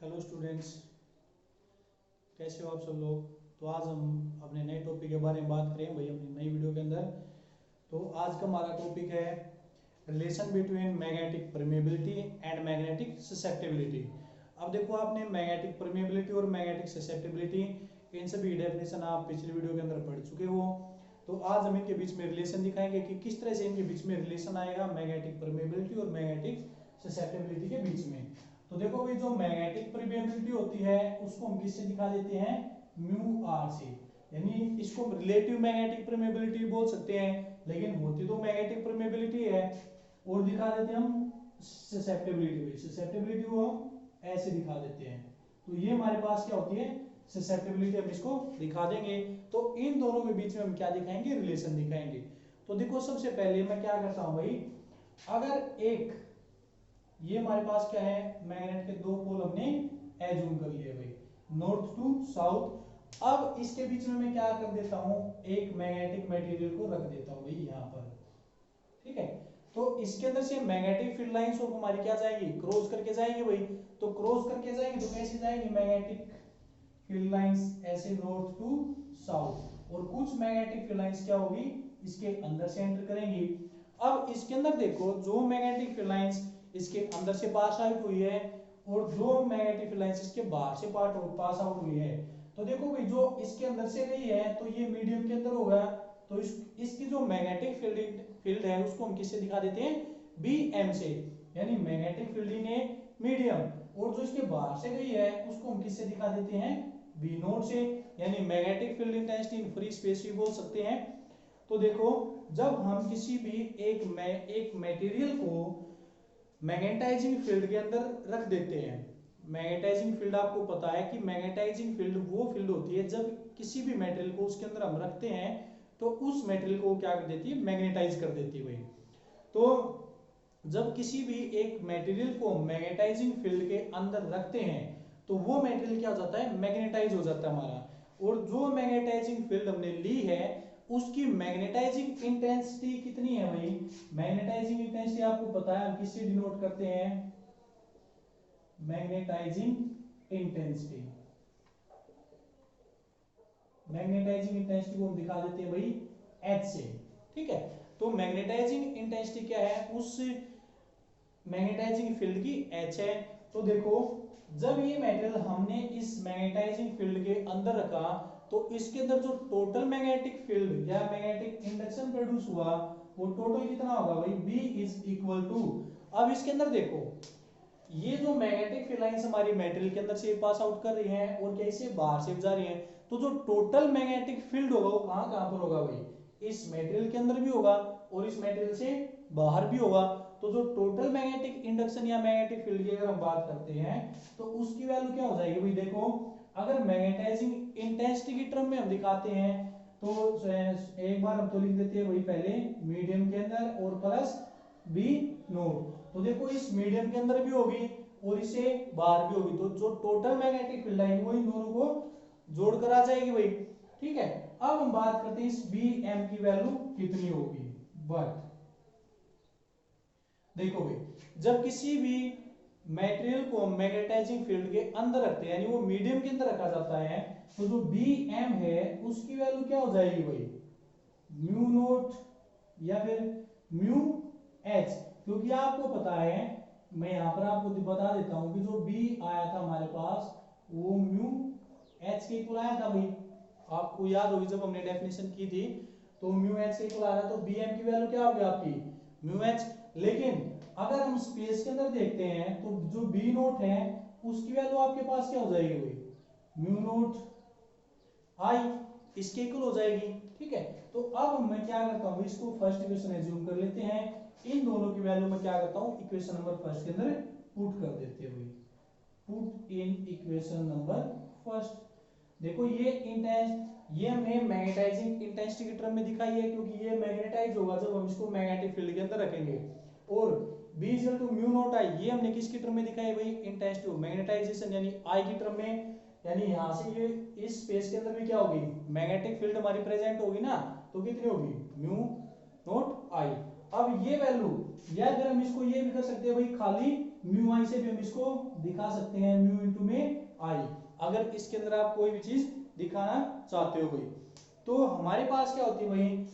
Hello students, कैसे हो आप सब लोग। तो आज हम अपने नए टॉपिक के बारे में बात करें भाई अपनी नई वीडियो के अंदर। तो आज का हमारा टॉपिक है relation between magnetic permeability and magnetic susceptibility. अब देखो, आपने मैग्नेटिक परमेबिलिटी और मैग्नेटिक ससेप्टिबिलिटी इन सभी डेफिनेशन आप पिछली वीडियो के अंदर पढ़ चुके हो। तो आज हम इनके बीच में रिलेशन दिखाएंगे कि किस तरह से इनके बीच में रिलेशन आएगा मैग्नेटिक परमेबिलिटी और मैग्नेटिक ससेप्टिबिलिटी के बीच में। तो देखो भाई, जो मैग्नेटिक परमेबिलिटी होती है उसको हम किससे दिखा देते हैं, म्यू आर से। यानी इसको रिलेटिव मैग्नेटिक परमेबिलिटी बोल सकते हैं, लेकिन होती तो मैग्नेटिक परमेबिलिटी है। और दिखा देते हैं हम ससेप्टिबिलिटी, ससेप्टिबिलिटी को हम ऐसे दिखा देते हैं। तो ये हमारे पास क्या होती है, ससेप्टिबिलिटी, हम इसको दिखा देंगे। तो इन दोनों के बीच में हम क्या दिखाएंगे, रिलेशन दिखाएंगे। तो देखो, सबसे पहले मैं क्या करता हूं भाई, अगर एक ये हमारे पास क्या है, मैग्नेट के दो पोल हमने एज्यूम कर लिए भाई, नॉर्थ टू साउथ। अब इसके बीच में मैं क्या कर देता हूं, एक मैग्नेटिक मटेरियल को रख देता हूं भाई यहाँ पर। ठीक है, तो इसके अंदर से मैग्नेटिक फील्ड लाइंस ऑफ हमारी क्या जाएगी, क्रॉस करके जाएंगे भाई। तो क्रॉस करके जाएंगे तो कैसे जाएंगे, मैग्नेटिक फील्ड लाइंस ऐसे नॉर्थ टू साउथ, और कुछ मैग्नेटिक फील्ड लाइंस क्या होगी, इसके अंदर से एंटर करेंगी। अब इसके अंदर देखो, जो मैग्नेटिक फील्ड लाइंस इसके अंदर से पास आउट हुई है और जो मैग्नेटिक फील्ड लाइंस इसके बाहर से पास आउट हुई है। तो देखो भाई, जो इसके अंदर से गई है तो ये मीडियम के अंदर होगा। तो इसकी जो मैग्नेटिक फील्ड है उसको हम किससे दिखा देते हैं, बी एम से। यानी मैग्नेटिक फील्ड इन मीडियम, और जो इसके बाहर से गई है उसको हम किससे दिखा देते हैं, बी नोट से। यानी magnetic field intensity in free space भी बोल सकते हैं। तो देखो, जब हम किसी भी एक मटेरियल को मैग्नेटाइजिंग फील्ड के अंदर रख देते हैं, मैग्नेटाइजिंग फील्ड आपको पता है कि मैग्नेटाइजिंग फील्ड वो फील्ड होती है जब किसी भी मटेरियल को उसके अंदर हम रखते हैं तो उस मटेरियल को क्या कर देती है, मैग्नेटाइज कर देती है भाई। तो जब किसी भी एक मटेरियल को मैग्नेटाइजिंग फील्ड के अंदर रखते हैं तो वो मटेरियल क्या हो जाता है, मैग्नेटाइज हो जाता है हमारा। और जो मैग्नेटाइजिंग फील्ड हमने ली है उसकी मैग्नेटाइजिंग इंटेंसिटी कितनी है भाई। मैग्नेटाइजिंग इंटेंसिटी आपको पता है हम किससे डिनोट करते हैं, मैग्नेटाइजिंग इंटेंसिटी। मैग्नेटाइजिंग इंटेंसिटी को हम दिखा देते हैं भाई एच से। ठीक है, तो मैग्नेटाइजिंग इंटेंसिटी क्या है, उस मैग्नेटाइजिंग फील्ड की एच है। तो देखो, जब ये मेटल हमने इस मैग्नेटाइजिंग फील्ड के अंदर रखा तो इसके अंदर जो टोटल मैग्नेटिक फील्ड या मैग्नेटिक इंडक्शन प्रोड्यूस हुआ वो टोटल कितना होगा भाई, B इज इक्वल टू। अब इसके अंदर देखो, ये जो मैग्नेटिक फील्ड लाइंस हमारी मेटेरियल के अंदर से पास आउट कर रही हैं और कैसे बाहर से जा रही हैं, तो जो टोटल मैग्नेटिक फील्ड होगा वो कहां कहां पर होगा भाई, इस मेटेरियल के अंदर भी होगा और इस मेटेरियल से बाहर भी होगा। तो जो टोटल मैग्नेटिक इंडक्शन या मैग्नेटिक फील्ड की अगर हम बात करते हैं तो उसकी वैल्यू क्या हो जाएगी भाई। देखो, अगर मैग्नेटाइजिंग इंटेंसिटी की टर्म में हम दिखाते हैं तो एक बार हम तो लिख देते हैं वही पहले मीडियम के अंदर और प्लस बी नोट। तो देखो, इस मीडियम के अंदर भी होगी और इसे बाहर भी होगी, तो जो टोटल मैग्नेटिक फील्ड लाइन वो इन दोनों को जोड़कर आ जाएगी भाई। ठीक है, अब हम बात करते हैं इस बी एम की वैल्यू कितनी होगी। बट देखो भाई, जब किसी भी मटेरियल को मैग्नेटाइजिंग फील्ड के अंदर रखते हैं यानी वो मीडियम के अंदर रखा जाता है, तो जो बी एम है उसकी वैल्यू क्या हो जाएगी भाई, म्यू नोट या फिर म्यू एच। क्योंकि आपको पता है, मैं यहां पर आपको बता देता हूं कि जो बी आया था हमारे पास वो म्यू एच के इक्वल आया था भाई। आपको याद होगी जब हमने डेफिनेशन की थी तो म्यू एच के इक्वल आ रहा, तो बी एम की वैल्यू क्या होगी आपकी, म्यू एच। लेकिन अगर हम स्पेस के अंदर देखते हैं तो जो बी नोट है उसकी वैल्यू आपके पास क्या हो जाएगी भाई, म्यू नोट आई, इसके इक्वल हो जाएगी। ठीक है, तो अब मैं क्या करता हूँ, इसको फर्स्ट इक्वेशन एज्यूम कर लेते हैं। इन दोनों की वैल्यू में क्या करता हूँ, इक्वेशन नंबर फर्स्ट के अंदर पुट कर देते हैं भाई, put in equation number first. देखो, ये हमने मैग्नेटाइजिंग इंटेंसिटी की टर्म में दिखाई है क्योंकि ये मैग्नेटाइज होगा जब हम इसको मैग्नेटिक फील्ड के अंदर रखेंगे। और B equal to mu naught I ये हमने किसकी टर्म में दिखाई है भाई, इंटेंसिटी मैग्नेटाइजेशन यानी I की टर्म में। यानी यहां से ये इस स्पेस के अंदर भी क्या होगी, मैग्नेटिक फील्ड हमारी प्रेजेंट होगी ना, तो कितनी होगी, म्यू नॉट आई। अब ये वैल्यू, या फिर हम इसको ये भी कर सकते हैं भाई, खाली म्यू आई से भी हम इसको दिखा सकते हैं, म्यू इंटू में आई, अगर इसके अंदर आप कोई भी चीज दिखाना चाहते हो भाई। तो हमारे पास क्या होती है भाई,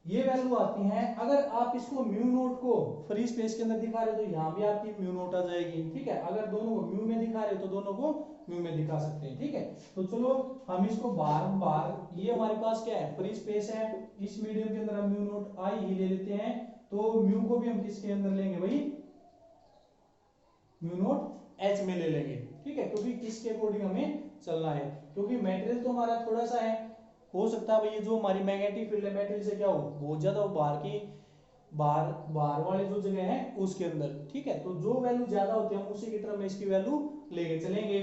ये वैल्यू आती हैं। अगर आप इसको म्यू नोट को फ्री स्पेस के अंदर दिखा रहे हो तो यहाँ भी आपकी म्यू नोट आ जाएगी, ठीक है। अगर दोनों को म्यू में दिखा रहे हो तो दोनों को म्यू में दिखा सकते हैं, ठीक है। तो चलो हम इसको बार बार, ये हमारे पास क्या है, फ्री स्पेस है, इस मीडियम के अंदर हम म्यू नोट आई ही ले लेते हैं। तो म्यू को भी हम किसके अंदर लेंगे भाई, म्यू नोट एच में ले लेंगे, ठीक है, क्योंकि इसके अकॉर्डिंग हमें चलना है। क्योंकि मेटेरियल तो हमारा थोड़ा सा है, हो सकता है भाई जो हमारी मैग्नेटिक फील्ड है मेटेरियल से क्या हो बहुत ज्यादा हो, बाहर बाहर वाले जो जगह है उसके अंदर, ठीक है। तो जो वैल्यू ज्यादा होती है हम उसी की तरफ में इसकी वैल्यू लेके चलेंगे।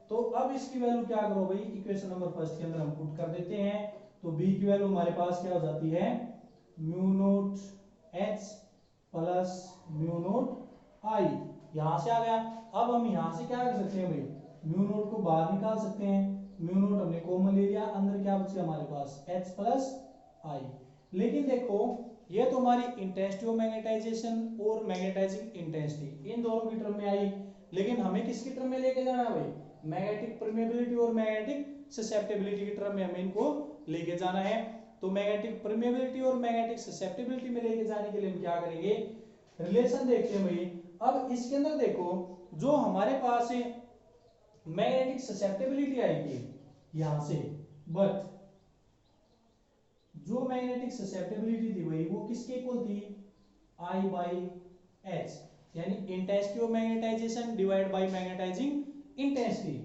तो अब इसकी वैल्यू क्या करो भाई, इक्वेशन नंबर फर्स्ट के अंदर हम पुट कर देते हैं। तो बी की वैल्यू हमारे पास क्या हो जाती है, mu naught H plus mu naught I, यहां से आ गया। अब हम यहां से क्या कर सकते हैं भाई, म्यू नोट को बाहर निकाल सकते हैं, म्यू नोट हमने कॉमन ले लिया, अंदर क्या बचे हमारे पास एच प्लस आई। लेकिन देखो ये तो हमारी इंटेंसिटी ऑफ मैग्नेटाइजेशन और मैग्नेटाइजिंग इंटेंसिटी इन दोनों की टर्म में आई, लेकिन हमें किसकी टर्म में लेके जाना है भाई, मैग्नेटिक परमेबिलिटी और मैग्नेटिक ससेप्टिबिलिटी की टर्म में हमें इनको लेके जाना है। तो मैग्नेटिक परमेबिलिटी और मैग्नेटिक ससेप्टिबिलिटी में लेके जाने के लिए हम क्या करेंगे, रिलेशन देखते हैं भाई। अब इसके अंदर देखो जो हमारे पास मैग्नेटिक ससेप्टिबिलिटी आएगी यहां से, बट जो मैग्नेटिक ससेप्टिबिलिटी थी भाई वो किसके इक्वल थी, आई बाई एच, यानी intensity of magnetization divide by magnetizing intensity.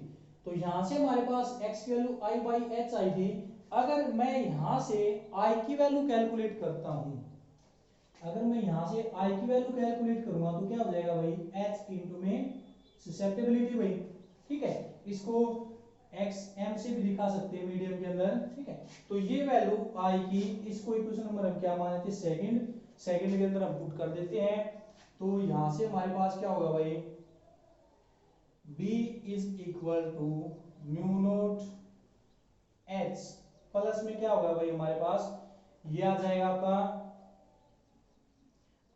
तो यहां से हमारे पास x की value I by H I थी। अगर मैं यहां से i की वैल्यू कैलकुलेट करता हूं, अगर मैं यहां से i की वैल्यू कैलकुलेट करूंगा तो क्या हो जाएगा भाई, h इंटू में ससेप्टिबिलिटी भाई, ठीक है। इसको एक्स एम से भी दिखा सकते हैं मीडियम के अंदर, ठीक है। तो ये वैल्यू आई की, इसको इक्वेशन नंबर हम क्या माने थे, सेकंड के अंदर हम पुट कर देते हैं। तो यहां से हमारे पास क्या होगा भाई, B is equal to mu naught H plus में क्या होगा भाई हमारे पास, ये आ जाएगा आपका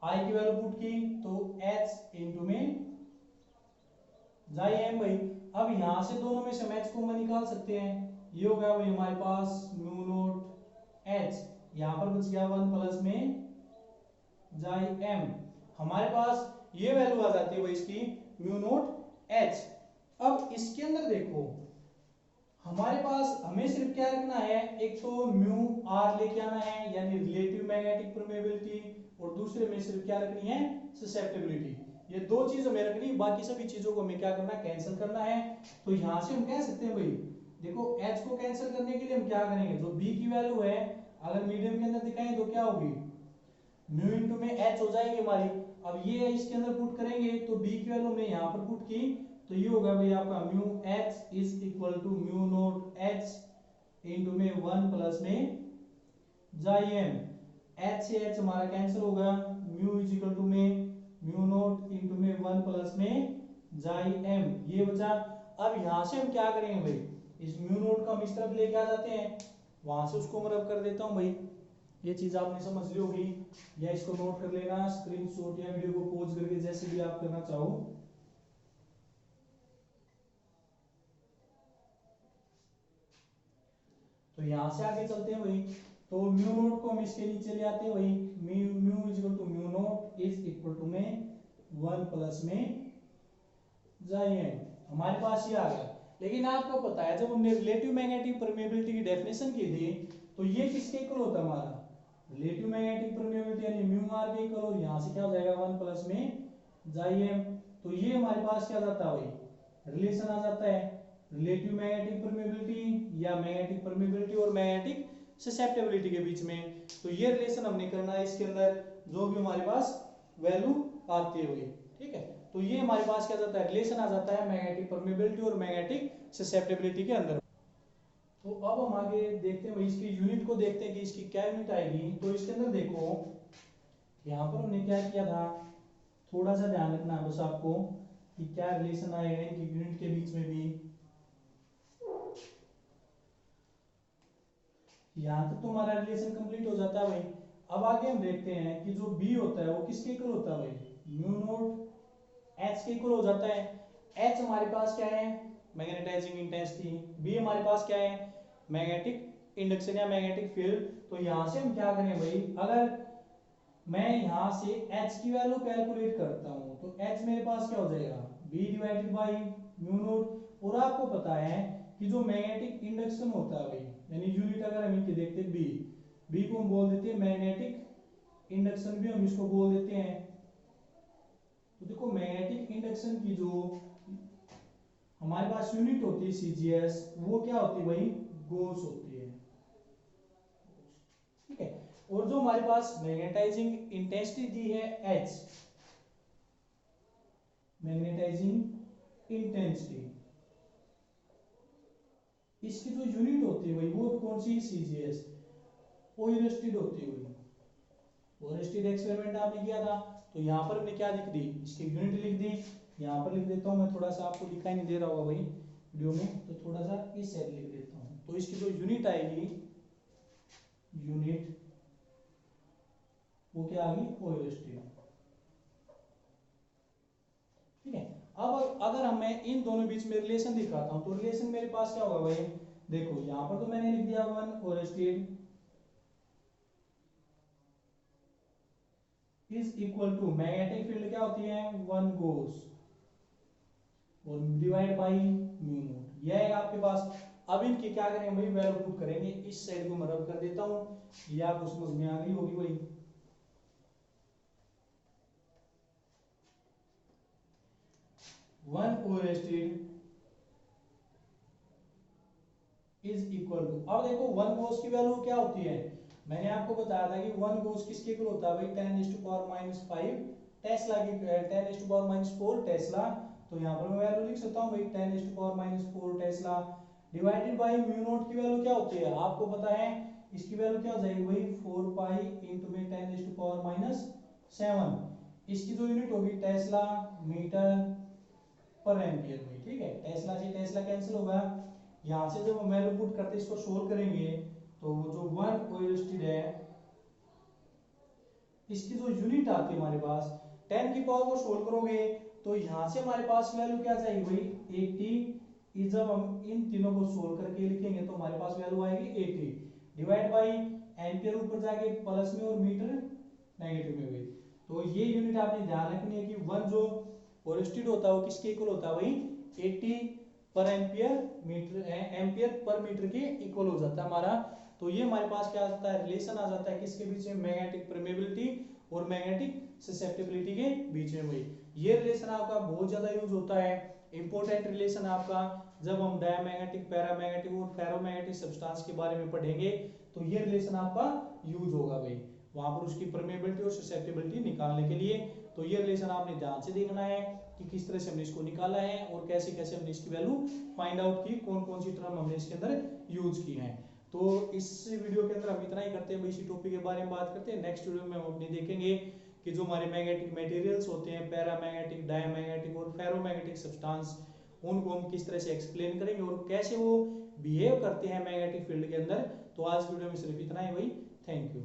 I की वैल्यू पुट की तो H इंटू में जाई एम भाई। अब यहां से दोनों में से मैच कॉमन निकाल सकते हैं, ये हो गया भाई हमारे पास म्यू नोट एच, यहां पर बच गया 1 प्लस में जाई एम, हमारे पास ये वैल्यू आ जाती है भाई इसकी म्यू नोट एच। अब इसके अंदर देखो हमारे पास हमें सिर्फ क्या रखना है, एक तो म्यू आर लेके आना है यानी रिलेटिव मैग्नेटिक परमेबिलिटी, और दूसरे में सिर्फ क्या रखनी है, ससेप्टिबिलिटी। ये दो चीज हमें रखनी है, बाकी सभी चीजों को हमें क्या करना है, कैंसिल करना है। तो यहां से हम कह सकते हैं भाई देखो h को कैंसिल करने के लिए हम क्या करेंगे, जो b की वैल्यू है अगर मीडियम के अंदर दिखाएं तो क्या होगी, म्यू इंटू में h हो जाएगी हमारी। अब ये इसके अंदर पुट करेंगे तो b की वैल्यू हमने यहाँ पर पुट की, तो ये होगा भाई आपका mu h is equal to mu naught h into में 1 प्लस में जाई एम, h से h हमारा कैंसिल होगा, म्यू इज इक्वल टू में म्यू नोट इंटू में 1 प्लस में जाई एम, ये बचा। अब यहां से हम क्या करेंगे भाई, इस म्यू नोट को हम इस तरफ लेके आ जाते हैं, वहां से उसको मैं रब कर देता हूं भाई, ये चीज आपने समझ ली होगी, या इसको नोट कर लेना स्क्रीनशॉट या वीडियो को पॉज करके, जैसे भी आप करना चाहो। तो यहां से आगे चलते हैं भाई, तो म्यू नोट को हम इसके नीचे ले आते हैं भाई, mu is equal to mu naught is equal to में 1 प्लस में जाइए, हमारे पास ये आ गया। लेकिन आपको पता है जब हमने रिलेटिव मैग्नेटिक परमेबिलिटी की डेफिनेशन की थी तो ये किसके इक्वल होता है, हमारा रिलेटिव मैग्नेटिक परमेबिलिटी यानी म्यू आर के इक्वल, और यहां से क्या हो जाएगा 1 प्लस में जाइए। तो ये हमारे पास क्या जाता है भाई, रिलेशन आ जाता है रिलेटिव मैग्नेटिक परमेबिलिटी या मैग्नेटिक परमेबिलिटी और मैग्नेटिक ससेप्टिबिलिटी के बीच में। तो ये रिलेशन हमने करना है इसके अंदर जो भी हमारे पास वैल्यू आती है, ठीक है। तो ये हमारे पास क्या जाता है, रिलेशन आ जाता है मैग्नेटिक परमेबिलिटी और मैग्नेटिक ससेप्टिबिलिटी के अंदर। तो अब हम आगे देखते हैं भाई इसकी यूनिट को देखते हैं कि इसकी क्या यूनिट आएगी। तो इसके अंदर देखो यहाँ पर हमने क्या किया था, थोड़ा सा ध्यान रखना है बस आपको कि क्या रिलेशन आएगा इनकी यूनिट के बीच में भी। यहाँ तक तो हमारा रिलेशन कंप्लीट हो जाता है भाई। अब आगे हम देखते हैं कि जो b होता है वो किसके इक्वल होता है भाई, म्यू नोट H के इक्वल हो जाता है। H हमारे पास क्या है, मैग्नेटाइजिंग इंटेंसिटी, B हमारे पास क्या है, मैग्नेटिक इंडक्शन या मैग्नेटिक फील्ड। तो यहां से हम क्या करें भाई, अगर मैं यहां से H की वैल्यू कैलकुलेट करता हूं तो H मेरे पास क्या हो जाएगा, B divided by mu naught. और आपको पता है कि जो मैग्नेटिक इंडक्शन होता है भाई, यानी यूनिट अगर हम इनकी देखते हैं बी को हम बोल देते हैं मैग्नेटिक इंडक्शन, भी हम इसको बोल देते हैं। तो देखो मैग्नेटिक इंडक्शन की जो हमारे पास यूनिट होती है सीजीएस, वो क्या होती है भाई, गोस होती है, ठीक है। और जो हमारे पास मैग्नेटाइजिंग इंटेंसिटी दी है एच, मैग्नेटाइजिंग इंटेंसिटी, इसकी जो यूनिट होती है भाई वो कौन सी, सीजीएस, ओरेस्टेड होती है भाई। ओरेस्टेड एक्सपेरिमेंट आपने किया था, तो यहाँ पर हमने क्या लिख दी, इसकी यूनिट लिख दी। यहाँ पर लिख देता हूँ मैं, थोड़ा सा आपको दिखाई नहीं दे रहा होगा भाई वीडियो में, तो थोड़ा सा इस साइड लिख देता हूँ। तो इसकी जो यूनिट आएगी, यूनिट वो क्या आ गई, ओरेस्टेड, ठीक है। अब अगर हम मैं इन दोनों बीच में रिलेशन दिखाता हूं, तो रिलेशन मेरे पास क्या होगा भाई, देखो यहां पर तो मैंने लिख दिया one oersted is equal to magnetic field क्या होती है, वन गोस, और डिवाइड बाई म्यू नॉट, यह है आपके पास। अब इनकी क्या करेंगे भाई, वैल्यू पुट करेंगे। इस साइड को मैं रब कर देता हूं, ये आपको समझ में आ गई होगी भाई। One oersted is equal to, अब देखो वन गोस की वैल्यू क्या होती है, मैंने आपको बताया था कि वन गोस किसके इक्वल होता है भाई, 10⁻⁵ टेस्ला की, 10⁻⁴ टेस्ला। तो यहाँ पर मैं वैल्यू लिख सकता हूँ भाई 10⁻⁴ Tesla divided by mu naught की वैल्यू क्या होती है, आपको पता है इसकी वैल्यू क्या हो जाएगी भाई, 4 पाई इंटू में 10⁻⁷। इसकी जो यूनिट होगी टेस्ला मीटर पर एम्पियर में, ठीक है। टेस्ला से टेस्ला कैंसिल होगा, यहां से जब हम वैल्यू पुट करते इसको सोल्व करेंगे, तो वो जो वन ओरेस्टेड है इसकी जो यूनिट आती है हमारे पास 10 की पावर को सोल्व करोगे, तो यहां से हमारे पास वैल्यू क्या चाहिए भाई 80। इस जब हम इन तीनों को सोल्व करके लिखेंगे तो हमारे पास वैल्यू आएगी 80 डिवाइड बाई एम्पियर ऊपर जाके प्लस में और मीटर नेगेटिव में हुई। तो ये यूनिट आपने ध्यान रखनी है कि वन जो ओरेस्टेड होता है वो किसके इक्वल होता है भाई 80 पर ampere metre, ampere per metre के इक्वल हो जाता है हमारा। तो ये हमारे पास क्या आता है, रिलेशन आ जाता है किसके बीच में, मैग्नेटिक परमेबिलिटी और मैग्नेटिक ससेप्टिबिलिटी के बीच में भाई। ये रिलेशन आपका बहुत ज्यादा यूज होता है, इंपॉर्टेंट रिलेशन आपका जब हम डायमैग्नेटिक, पैरामैग्नेटिक और फेरोमैग्नेटिक सब्सटेंस के बारे में पढ़ेंगे, तो ये रिलेशन आपका यूज होगा भाई वहां पर उसकी परमेबिलिटी और ससेप्टिबिलिटी निकालने के लिए। तो ये रिलेशन आपने ध्यान से देखना है कि किस तरह से हमने इसको निकाला है और कैसे कैसे हमने इसकी वैल्यू फाइंड आउट की, कौन कौन सी टर्म हमने इसके अंदर यूज की है। तो इस वीडियो के अंदर हम इतना ही करते हैं, इसी टॉपिक के बारे में बात करते हैं। नेक्स्ट वीडियो में हम अपनी देखेंगे कि जो हमारे मैग्नेटिक मटेरियल्स होते हैं, पैरामैग्नेटिक, डायमैग्नेटिक और फेरोमैग्नेटिक सब्सटेंस, उनको हम किस तरह से एक्सप्लेन करेंगे और कैसे वो बिहेव करते हैं मैग्नेटिक फील्ड के अंदर। तो आज वीडियो में सिर्फ इतना ही भाई, थैंक यू।